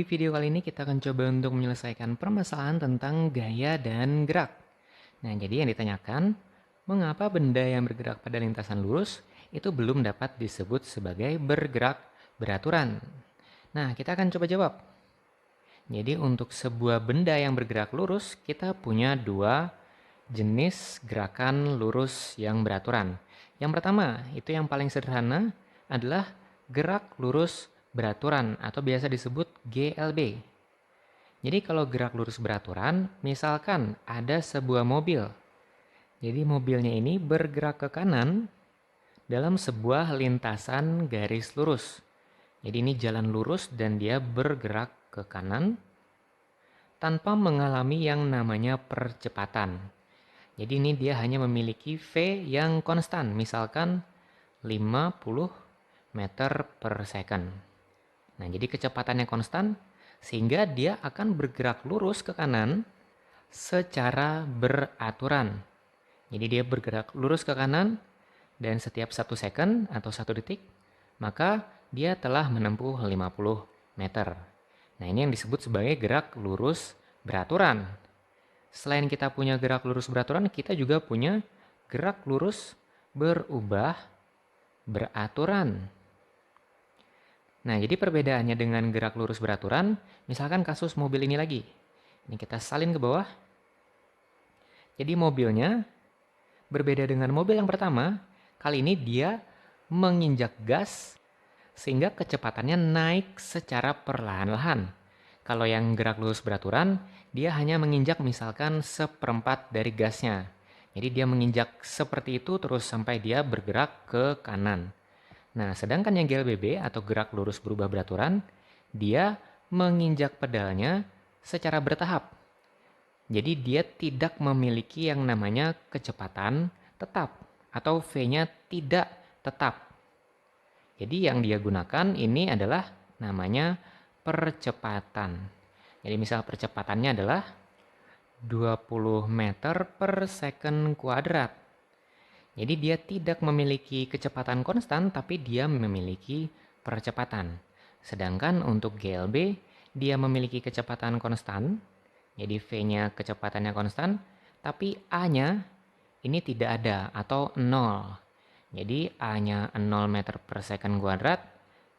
video kali ini kita akan coba untuk menyelesaikan permasalahan tentang gaya dan gerak. Nah, jadi yang ditanyakan, mengapa benda yang bergerak pada lintasan lurus itu belum dapat disebut sebagai bergerak beraturan? Nah, kita akan coba jawab. Jadi untuk sebuah benda yang bergerak lurus, kita punya dua jenis gerakan lurus yang beraturan. Yang pertama, itu yang paling sederhana, adalah gerak lurus beraturan atau biasa disebut GLB. Jadi kalau gerak lurus beraturan, misalkan ada sebuah mobil. Jadi mobilnya ini bergerak ke kanan dalam sebuah lintasan garis lurus. Jadi ini jalan lurus dan dia bergerak ke kanan tanpa mengalami yang namanya percepatan. Jadi ini dia hanya memiliki V yang konstan, misalkan 50 meter per second. Nah, jadi kecepatannya konstan, sehingga dia akan bergerak lurus ke kanan secara beraturan. Jadi dia bergerak lurus ke kanan, dan setiap 1 second atau 1 detik, maka dia telah menempuh 50 meter. Nah, ini yang disebut sebagai gerak lurus beraturan. Selain kita punya gerak lurus beraturan, kita juga punya gerak lurus berubah beraturan. Nah, jadi perbedaannya dengan gerak lurus beraturan, misalkan kasus mobil ini lagi. Ini kita salin ke bawah. Jadi mobilnya berbeda dengan mobil yang pertama, kali ini dia menginjak gas sehingga kecepatannya naik secara perlahan-lahan. Kalau yang gerak lurus beraturan, dia hanya menginjak misalkan 1/4 dari gasnya. Jadi dia menginjak seperti itu terus sampai dia bergerak ke kanan. Nah, sedangkan yang GLBB atau gerak lurus berubah beraturan, dia menginjak pedalnya secara bertahap. Jadi dia tidak memiliki yang namanya kecepatan tetap atau V-nya tidak tetap. Jadi yang dia gunakan ini adalah namanya percepatan. Jadi misal percepatannya adalah 20 meter per second kuadrat. Jadi dia tidak memiliki kecepatan konstan, tapi dia memiliki percepatan. Sedangkan untuk GLB, dia memiliki kecepatan konstan. Jadi V-nya kecepatannya konstan, tapi A-nya ini tidak ada atau 0. Jadi A-nya 0 meter per second kuadrat,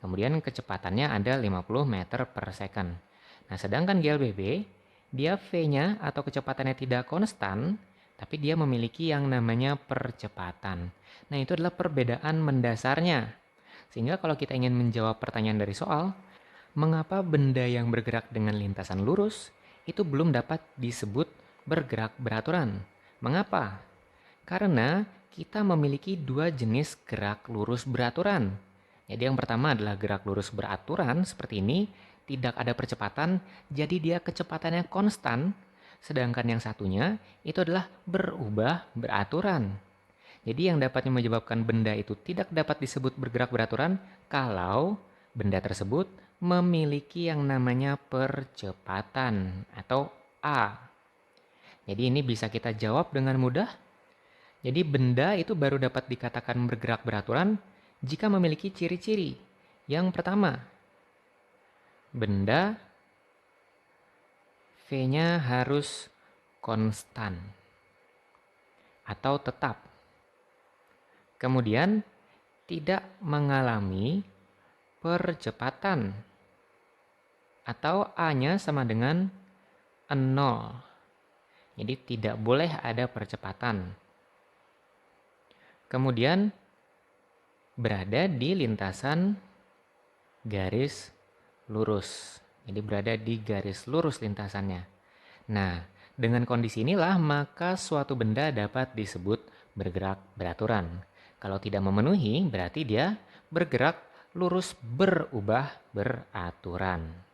kemudian kecepatannya ada 50 meter per second. Nah, sedangkan GLBB, dia V-nya atau kecepatannya tidak konstan, tapi dia memiliki yang namanya percepatan. Nah, itu adalah perbedaan mendasarnya. Sehingga kalau kita ingin menjawab pertanyaan dari soal, mengapa benda yang bergerak dengan lintasan lurus itu belum dapat disebut bergerak beraturan? Mengapa? Karena kita memiliki dua jenis gerak lurus beraturan. Jadi yang pertama adalah gerak lurus beraturan seperti ini, tidak ada percepatan, jadi dia kecepatannya konstan. Sedangkan yang satunya itu adalah berubah beraturan. Jadi yang dapat menyebabkan benda itu tidak dapat disebut bergerak beraturan kalau benda tersebut memiliki yang namanya percepatan atau A. Jadi ini bisa kita jawab dengan mudah. Jadi benda itu baru dapat dikatakan bergerak beraturan jika memiliki ciri-ciri. Yang pertama, benda V-nya harus konstan atau tetap. Kemudian tidak mengalami percepatan atau A-nya sama dengan 0. Jadi tidak boleh ada percepatan. Kemudian berada di lintasan garis lurus. Jadi berada di garis lurus lintasannya. Nah, dengan kondisi inilah maka suatu benda dapat disebut bergerak beraturan. Kalau tidak memenuhi, berarti dia bergerak lurus berubah beraturan.